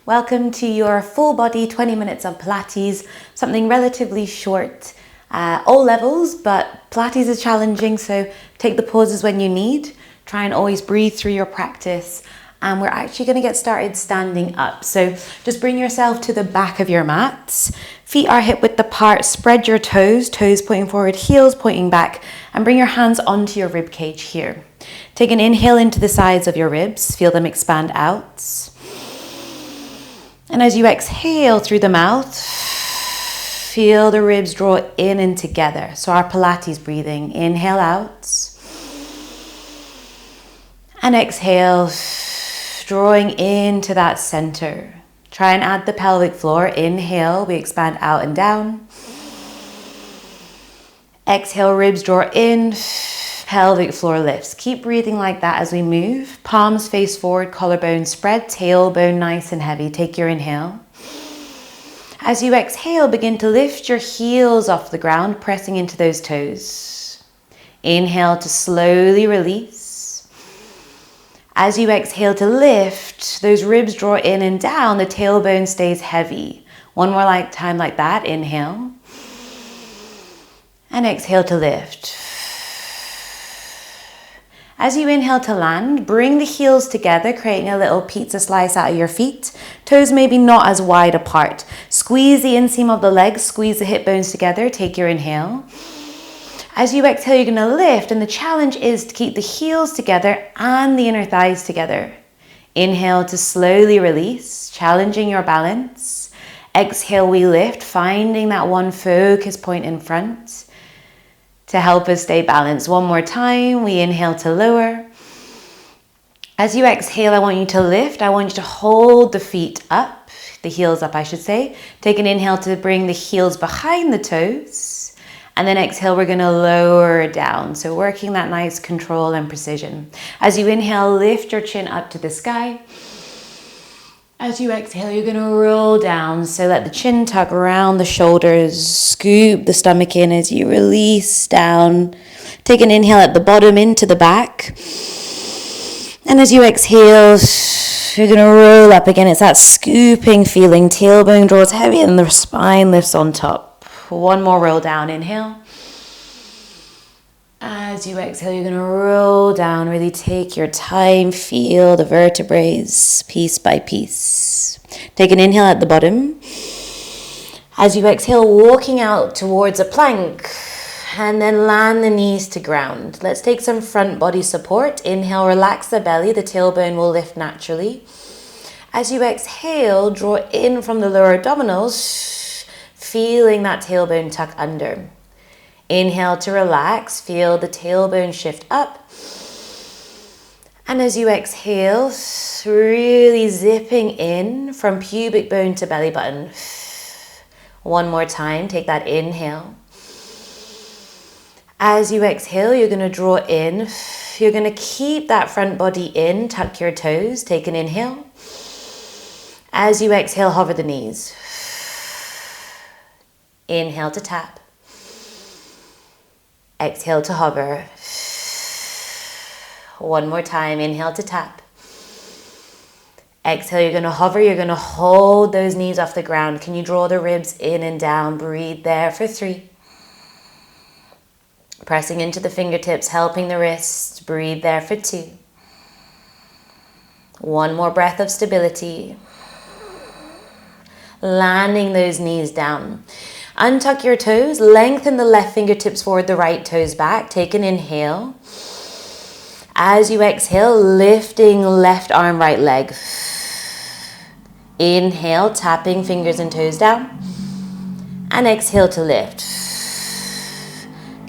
Welcome to your full body 20 minutes of Pilates, something relatively short, all levels, but Pilates is challenging, so take the pauses when you need. Try and always breathe through your practice. And we're actually going to get started standing up. So just bring yourself to the back of your mat. Feet are hip width apart. Spread your toes, toes pointing forward, heels pointing back, and bring your hands onto your rib cage here. Take an inhale into the sides of your ribs. Feel them expand out. And as you exhale through the mouth, feel the ribs draw in and together. So our Pilates breathing. Inhale out. And exhale, drawing into that center. Try and add the pelvic floor. Inhale, we expand out and down. Exhale, ribs draw in, pelvic floor lifts. Keep breathing like that as we move. Palms face forward, collarbone spread, tailbone nice and heavy. Take your inhale. As you exhale, begin to lift your heels off the ground, pressing into those toes. Inhale to slowly release. As you exhale to lift, those ribs draw in and down, the tailbone stays heavy. One more time like that. Inhale. And exhale to lift. As you inhale to land, bring the heels together, creating a little pizza slice out of your feet. Toes maybe not as wide apart. Squeeze the inseam of the legs, squeeze the hip bones together. Take your inhale. As you exhale, you're going to lift, and the challenge is to keep the heels together and the inner thighs together. Inhale to slowly release, challenging your balance. Exhale, we lift, finding that one focus point in front to help us stay balanced. One more time, we inhale to lower. As you exhale, I want you to lift. I want you to hold the feet up, the heels up, I should say. Take an inhale to bring the heels behind the toes. And then exhale, we're going to lower down. So working that nice control and precision. As you inhale, lift your chin up to the sky. As you exhale, you're going to roll down. So let the chin tuck around the shoulders. Scoop the stomach in as you release down. Take an inhale at the bottom into the back. And as you exhale, you're going to roll up again. It's that scooping feeling. Tailbone draws heavy and the spine lifts on top. One more roll down, inhale. As you exhale, you're going to roll down. Really take your time, feel the vertebrae piece by piece. Take an inhale at the bottom. As you exhale, walking out towards a plank. And then land the knees to ground. Let's take some front body support. Inhale, relax the belly. The tailbone will lift naturally. As you exhale, draw in from the lower abdominals. Feeling that tailbone tuck under. Inhale to relax. Feel the tailbone shift up. And as you exhale, really zipping in from pubic bone to belly button. One more time. Take that inhale. As you exhale, you're going to draw in. You're going to keep that front body in. Tuck your toes. Take an inhale. As you exhale, hover the knees. Inhale to tap. Exhale to hover. One more time. Inhale to tap. Exhale, you're going to hover. You're going to hold those knees off the ground. Can you draw the ribs in and down? Breathe there for 3. Pressing into the fingertips, helping the wrists. Breathe there for 2. One more breath of stability. Landing those knees down. Untuck your toes, lengthen the left fingertips forward, the right toes back. Take an inhale. As you exhale, lifting left arm, right leg. Inhale, tapping fingers and toes down. And exhale to lift.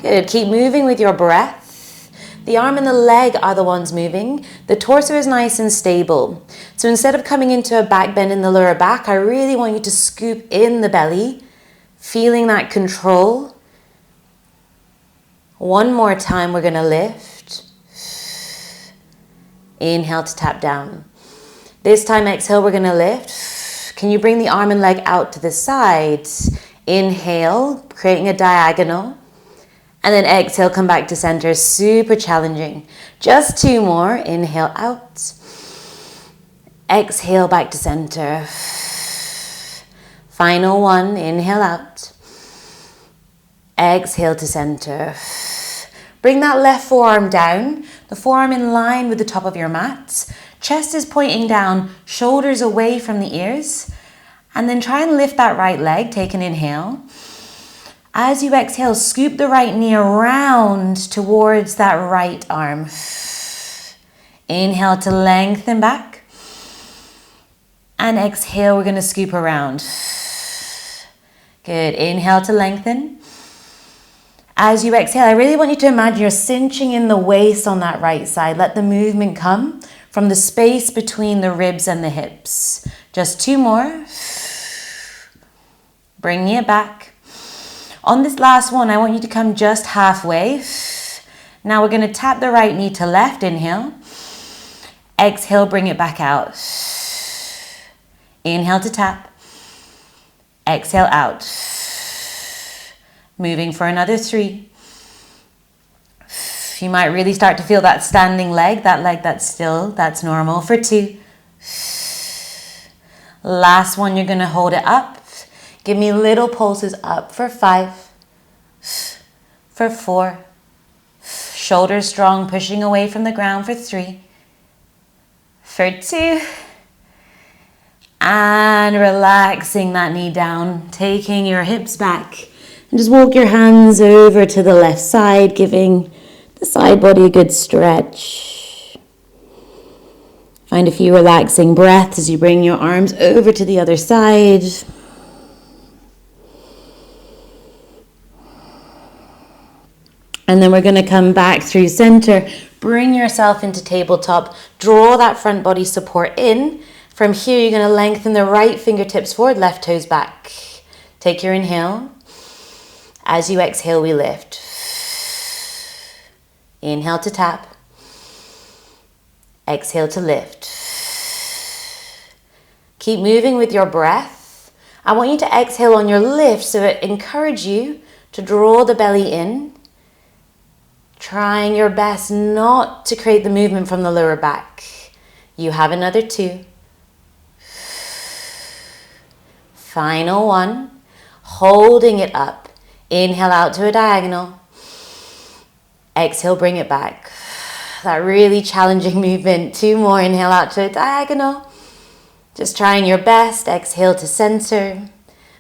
Good, keep moving with your breath. The arm and the leg are the ones moving. The torso is nice and stable. So instead of coming into a back bend in the lower back, I really want you to scoop in the belly. Feeling that control. One more time, we're going to lift. Inhale to tap down. This time, exhale, we're going to lift. Can you bring the arm and leg out to the sides? Inhale, creating a diagonal. And then exhale, come back to center. Super challenging. Just 2 more. Inhale out. Exhale back to center. Final one, inhale out. Exhale to center. Bring that left forearm down, the forearm in line with the top of your mat. Chest is pointing down, shoulders away from the ears. And then try and lift that right leg, take an inhale. As you exhale, scoop the right knee around towards that right arm. Inhale to lengthen back. And exhale, we're going to scoop around. Good, inhale to lengthen. As you exhale, I really want you to imagine you're cinching in the waist on that right side. Let the movement come from the space between the ribs and the hips. Just 2 more. Bringing it back. On this last one, I want you to come just halfway. Now we're going to tap the right knee to left, inhale. Exhale, bring it back out. Inhale to tap. Exhale out. Moving for another 3. You might really start to feel that standing leg, that leg that's still, that's normal. For 2. Last one, you're going to hold it up. Give me little pulses up for 5. For 4. Shoulders strong, pushing away from the ground for 3. For 2. And relaxing that knee down, taking your hips back. And just walk your hands over to the left side, giving the side body a good stretch. Find a few relaxing breaths as you bring your arms over to the other side. And then we're going to come back through center. Bring yourself into tabletop. Draw that front body support in. From here, you're going to lengthen the right fingertips forward, left toes back. Take your inhale. As you exhale, we lift. Inhale to tap. Exhale to lift. Keep moving with your breath. I want you to exhale on your lift, so it encourages you to draw the belly in. Trying your best not to create the movement from the lower back. You have another 2. Final 1. Holding it up. Inhale out to a diagonal. Exhale, bring it back. That really challenging movement. 2 more. Inhale out to a diagonal. Just trying your best. Exhale to center.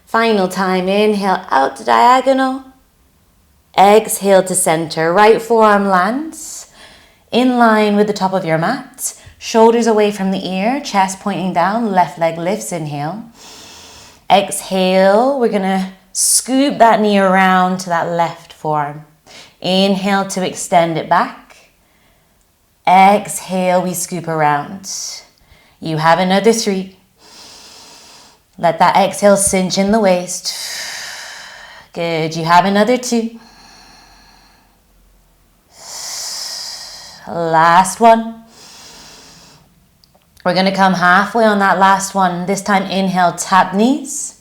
Final time. Inhale out to diagonal. Exhale to center. Right forearm lands in line with the top of your mat. Shoulders away from the ear. Chest pointing down. Left leg lifts. Inhale. Exhale. We're going to scoop that knee around to that left forearm. Inhale to extend it back. Exhale, we scoop around. You have another 3. Let that exhale cinch in the waist. Good. You have another 2. Last one. We're going to come halfway on that last one. This time, inhale, tap knees.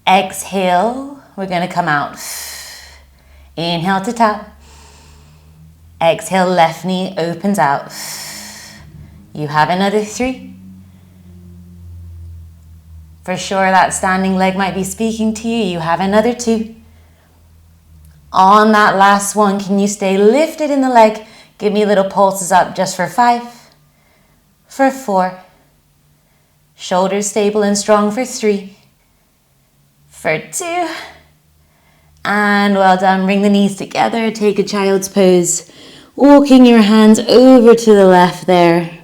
Exhale, we're going to come out. Inhale to tap. Exhale, left knee opens out. You have another 3. For sure, that standing leg might be speaking to you. You have another 2. On that last one, can you stay lifted in the leg? Give me little pulses up just for 5. For 4. Shoulders stable and strong for 3. For 2. And well done. Bring the knees together. Take a child's pose. Walking your hands over to the left there.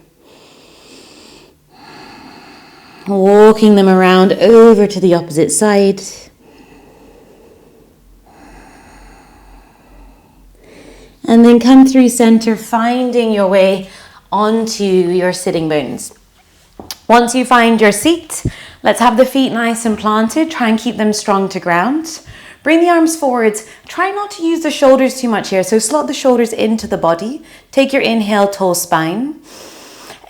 Walking them around over to the opposite side. And then come through center, finding your way onto your sitting bones. Once you find your seat, let's have the feet nice and planted. Try and keep them strong to ground. Bring the arms forwards. Try not to use the shoulders too much here. So slot the shoulders into the body. Take your inhale, tall spine.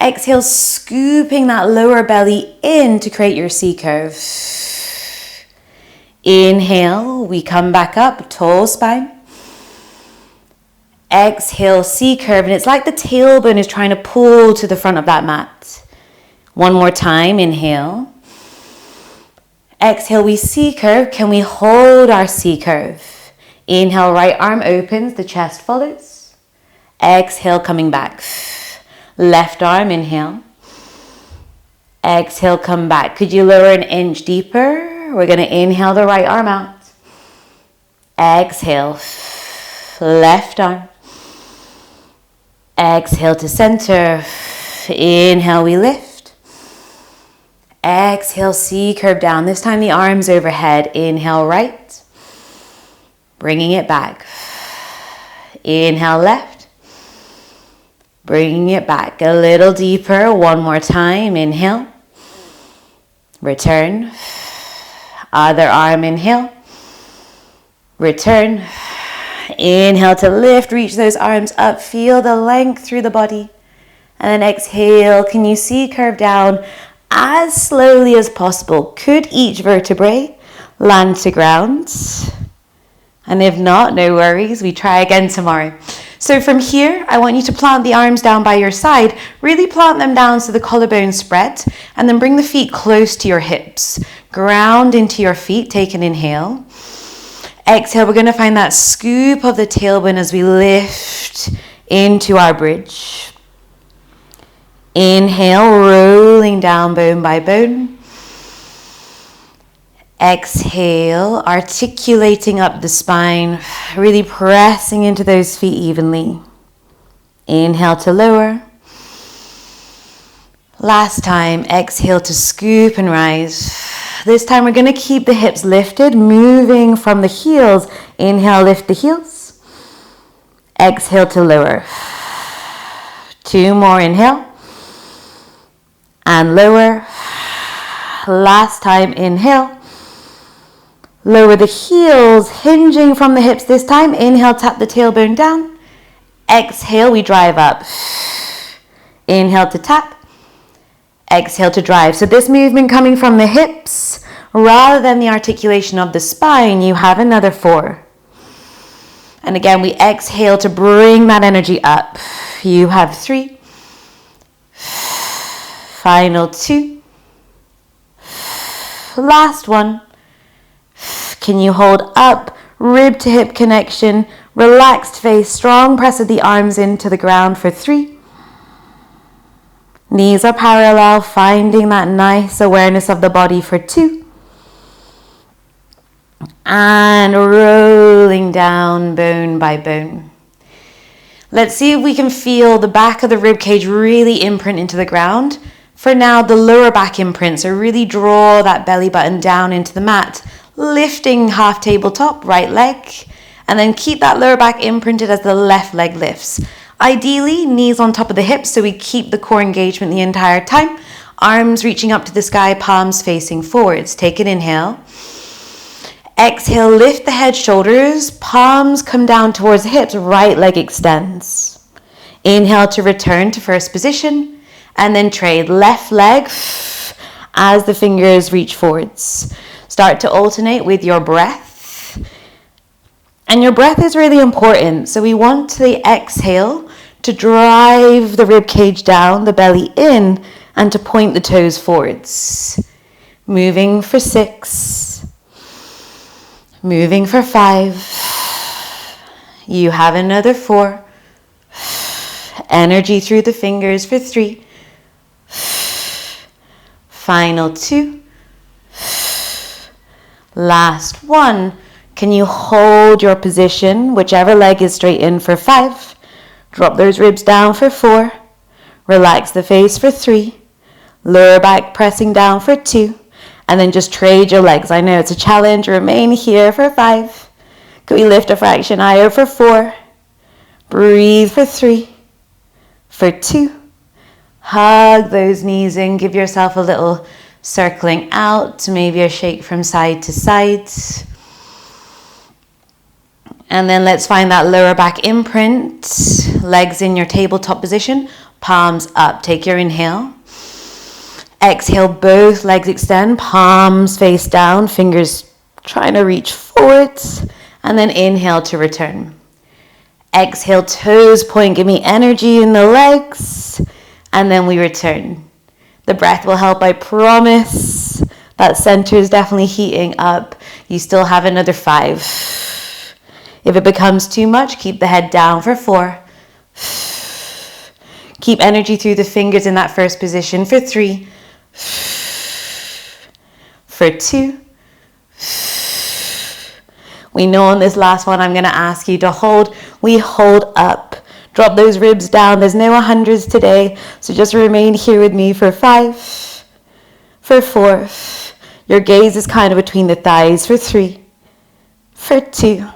Exhale, scooping that lower belly in to create your C curve. Inhale, we come back up, tall spine. Exhale, C curve, and it's like the tailbone is trying to pull to the front of that mat. One more time, inhale. Exhale, we C-curve. Can we hold our C-curve? Inhale, right arm opens, the chest follows. Exhale, coming back. Left arm, inhale. Exhale, come back. Could you lower an inch deeper? We're going to inhale the right arm out. Exhale, left arm. Exhale to center. Inhale, we lift. Exhale, C-curve down. This time the arms overhead. Inhale, right. Bringing it back. Inhale, left. Bringing it back a little deeper. One more time. Inhale. Return. Other arm, inhale. Return. Inhale to lift. Reach those arms up. Feel the length through the body. And then exhale. Can you C-curve down as slowly as possible? Could each vertebrae land to ground? And if not, no worries. We try again tomorrow. So from here, I want you to plant the arms down by your side. Really plant them down so the collarbone spread. And then bring the feet close to your hips. Ground into your feet. Take an inhale. Exhale, we're going to find that scoop of the tailbone as we lift into our bridge. Inhale, rolling down bone by bone. Exhale, articulating up the spine, really pressing into those feet evenly. Inhale to lower. Last time, exhale to scoop and rise. This time we're going to keep the hips lifted, moving from the heels. Inhale, lift the heels. Exhale to lower. 2 more, inhale. And lower. Last time, inhale. Lower the heels, hinging from the hips this time. Inhale, tap the tailbone down. Exhale, we drive up. Inhale to tap. Exhale to drive. So this movement coming from the hips rather than the articulation of the spine. You have another 4. And again, we exhale to bring that energy up. You have 3. Final 2. Last 1. Can you hold up, rib to hip connection, relaxed face, strong press of the arms into the ground for 3. Knees are parallel, finding that nice awareness of the body for 2. And rolling down bone by bone. Let's see if we can feel the back of the rib cage really imprint into the ground. For now, the lower back imprint, so really draw that belly button down into the mat, lifting half tabletop, right leg, and then keep that lower back imprinted as the left leg lifts. Ideally, knees on top of the hips, so we keep the core engagement the entire time. Arms reaching up to the sky, palms facing forwards. Take an inhale. Exhale, lift the head, shoulders, palms come down towards the hips, right leg extends. Inhale to return to first position, and then trade left leg as the fingers reach forwards. Start to alternate with your breath. And your breath is really important. So we want the exhale to drive the rib cage down, the belly in, and to point the toes forwards. Moving for 6. Moving for 5. You have another 4. Energy through the fingers for 3. Final 2. Last 1. Can you hold your position, whichever leg is straight in for 5. Drop those ribs down for 4. Relax the face for 3. Lower back pressing down for 2. And then just trade your legs. I know it's a challenge. Remain here for 5. Could we lift a fraction higher for 4? Breathe for 3. For 2. Hug those knees in. Give yourself a little circling out. Maybe a shake from side to side. And then let's find that lower back imprint. Legs in your tabletop position. Palms up. Take your inhale. Exhale, both legs extend. Palms face down. Fingers trying to reach forwards. And then inhale to return. Exhale, toes point. Give me energy in the legs. And then we return. The breath will help, I promise. That center is definitely heating up. You still have another 5. If it becomes too much, keep the head down for 4. Keep energy through the fingers in that first position for 3. For 2. We know on this last one, I'm going to ask you to hold. We hold up. Drop those ribs down. There's no 100s today. So just remain here with me for 5. For 4. Your gaze is kind of between the thighs for 3. For 2.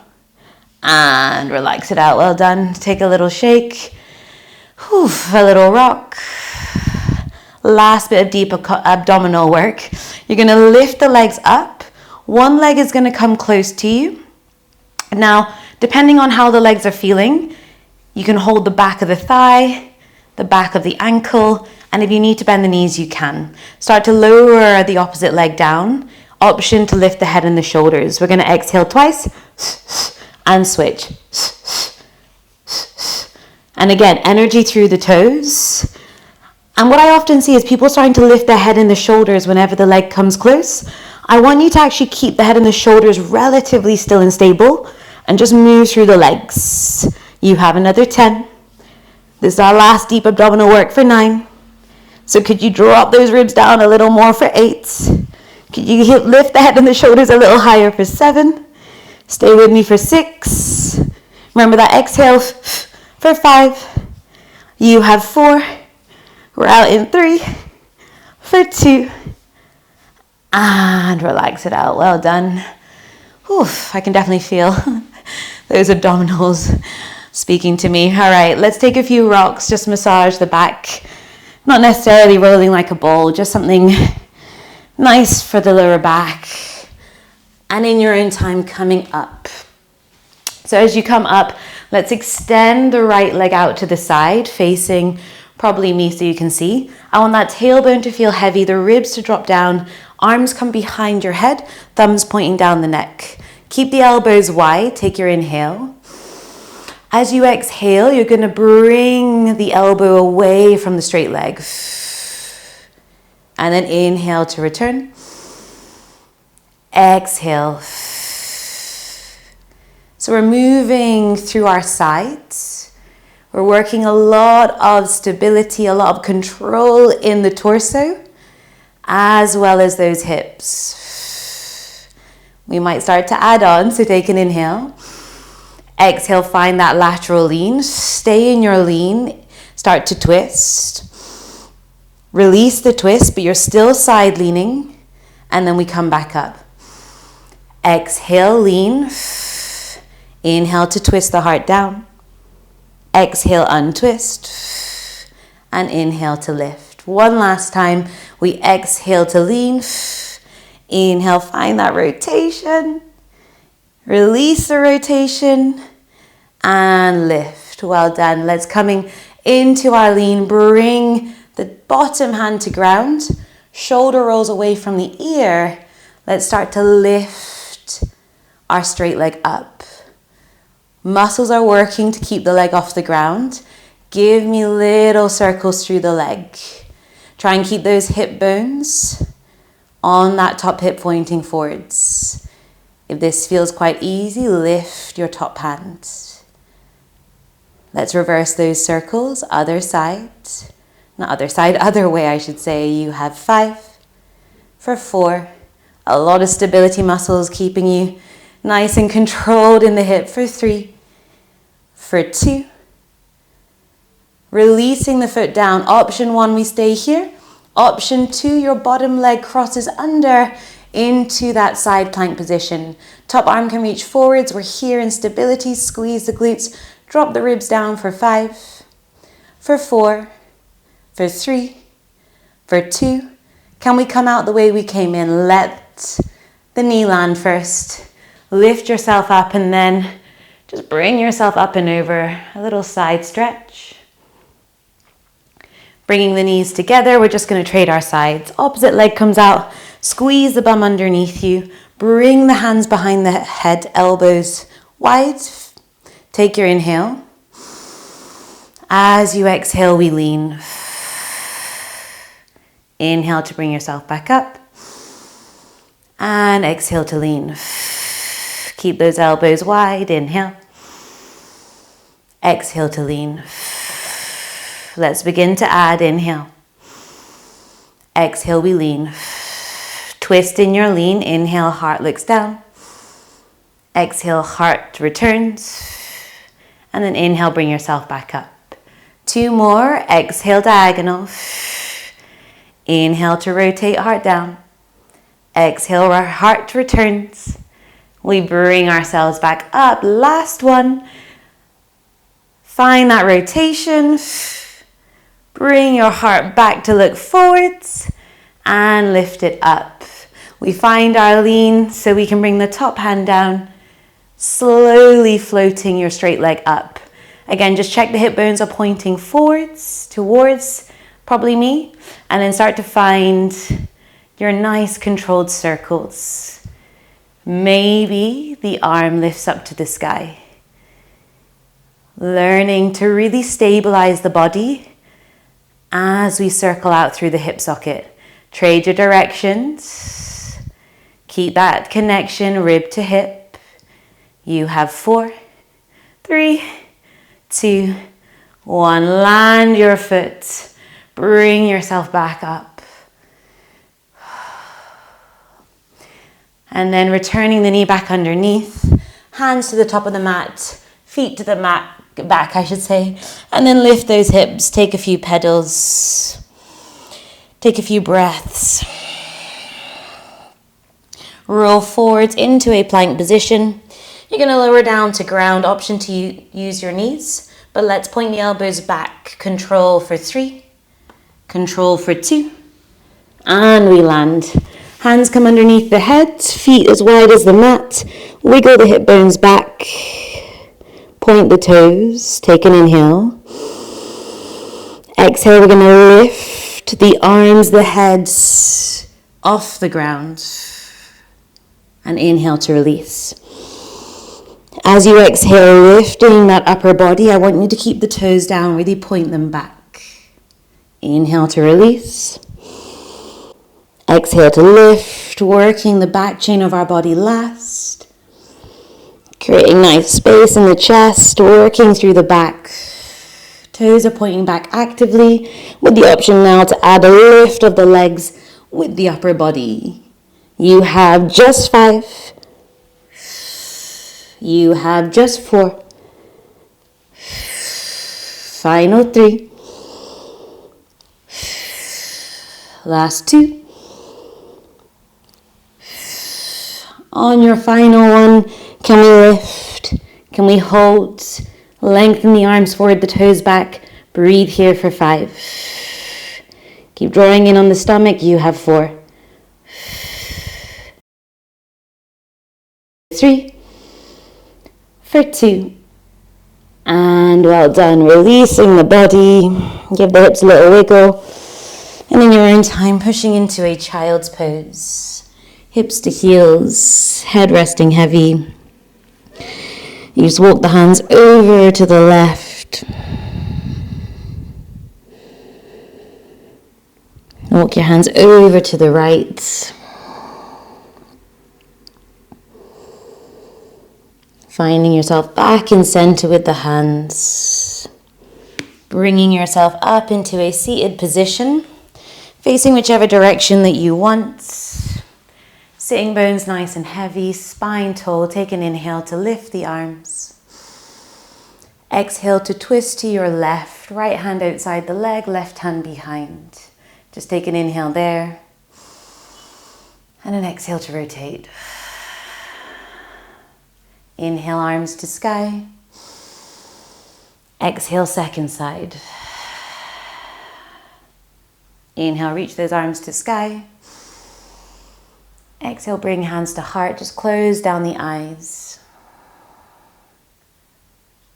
And relax it out. Well done. Take a little shake. Whew, a little rock. Last bit of deep abdominal work. You're going to lift the legs up. One leg is going to come close to you. Now, depending on how the legs are feeling, you can hold the back of the thigh, the back of the ankle, and if you need to bend the knees, you can. Start to lower the opposite leg down. Option to lift the head and the shoulders. We're going to exhale twice and switch. And again, energy through the toes. And what I often see is people starting to lift their head and the shoulders whenever the leg comes close. I want you to actually keep the head and the shoulders relatively still and stable and just move through the legs. You have another 10. This is our last deep abdominal work for 9. So could you drop those ribs down a little more for 8? Could you lift the head and the shoulders a little higher for 7? Stay with me for 6. Remember that exhale for 5. You have 4. We're out in 3. For 2. And relax it out. Well done. Whew, I can definitely feel those abdominals speaking to me. All right, let's take a few rocks. Just massage the back. Not necessarily rolling like a ball, just something nice for the lower back. And in your own time, coming up. So as you come up, let's extend the right leg out to the side, facing probably me so you can see. I want that tailbone to feel heavy, the ribs to drop down, arms come behind your head, thumbs pointing down the neck. Keep the elbows wide, take your inhale. As you exhale, you're going to bring the elbow away from the straight leg. And then inhale to return. Exhale. So we're moving through our sides. We're working a lot of stability, a lot of control in the torso, as well as those hips. We might start to add on, so take an inhale. Exhale, find that lateral lean. Stay in your lean. Start to twist. Release the twist, but you're still side leaning. And then we come back up. Exhale, lean. Inhale to twist the heart down. Exhale, untwist. And inhale to lift. One last time. We exhale to lean. Inhale, find that rotation. Release the rotation. And lift. Well done. Let's coming into our lean. Bring the bottom hand to ground. Shoulder rolls away from the ear. Let's start to lift our straight leg up. Muscles are working to keep the leg off the ground. Give me little circles through the leg. Try and keep those hip bones on that top hip pointing forwards. If this feels quite easy, lift your top hand. Let's reverse those circles. Other side. Not other side, other way I should say. You have 5. For 4. A lot of stability muscles keeping you nice and controlled in the hip. For 3. For 2. Releasing the foot down. Option 1, we stay here. Option 2, your bottom leg crosses under into that side plank position. Top arm can reach forwards. We're here in stability. Squeeze the glutes. Drop the ribs down for 5. For 4. For 3. For 2. Can we come out the way we came in? Let the knee land first. Lift yourself up and then just bring yourself up and over. A little side stretch. Bringing the knees together, we're just going to trade our sides. Opposite leg comes out. Squeeze the bum underneath you. Bring the hands behind the head, elbows wide. Take your inhale. As you exhale, we lean. Inhale to bring yourself back up. And exhale to lean. Keep those elbows wide. Inhale. Exhale to lean. Let's begin to add. Inhale. Exhale, we lean. Twist in your lean. Inhale, heart looks down. Exhale, heart returns. And then inhale, bring yourself back up. 2 more. Exhale, diagonal. Inhale to rotate, heart down. Exhale, our heart returns. We bring ourselves back up. Last one. Find that rotation. Bring your heart back to look forwards and lift it up. We find our lean so we can bring the top hand down, slowly floating your straight leg up. Again, just check the hip bones are pointing forwards, towards probably me, and then start to find your nice controlled circles. Maybe the arm lifts up to the sky. Learning to really stabilize the body as we circle out through the hip socket. Trade your directions. Keep that connection rib to hip. You have 4, 3, 2, 1. Land your foot. Bring yourself back up. And then returning the knee back underneath. Hands to the top of the mat. Feet to the mat. Back, I should say, and then lift those hips. Take a few pedals. Take a few breaths. Roll forwards into a plank position. You're going to lower down to ground. Option to use your knees, but let's point the elbows back. Control for 3. Control for 2. And we land. Hands come underneath the head. Feet as wide as the mat. Wiggle the hip bones back. Point the toes, take an inhale. Exhale, we're going to lift the arms, the head off the ground. And inhale to release. As you exhale, lifting that upper body, I want you to keep the toes down, really point them back. Inhale to release. Exhale to lift, working the back chain of our body last. Creating nice space in the chest, working through the back. Toes are pointing back actively, with the option now to add a lift of the legs with the upper body. You have just 5. You have just 4. Final 3. Last 2. On your final one, can we lift? Can we hold? Lengthen the arms forward, the toes back. Breathe here for 5. Keep drawing in on the stomach. You have 4. 3. For 2. And well done. Releasing the body. Give the hips a little wiggle. And in your own time, pushing into a child's pose. Hips to heels, head resting heavy. You just walk the hands over to the left. Walk your hands over to the right. Finding yourself back in center with the hands. Bringing yourself up into a seated position, facing whichever direction that you want. Sitting bones nice and heavy, spine tall. Take an inhale to lift the arms. Exhale to twist to your left. Right hand outside the leg, left hand behind. Just take an inhale there. And an exhale to rotate. Inhale, arms to sky. Exhale, second side. Inhale, reach those arms to sky. Exhale, bring hands to heart. Just close down the eyes.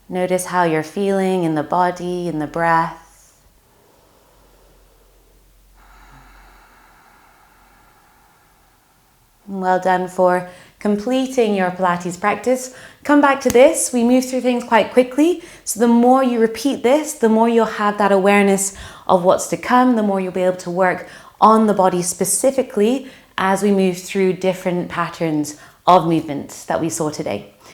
Notice how you're feeling in the body, in the breath. Well done for completing your Pilates practice. Come back to this. We move through things quite quickly. So the more you repeat this, the more you'll have that awareness of what's to come, the more you'll be able to work on the body specifically as we move through different patterns of movement that we saw today.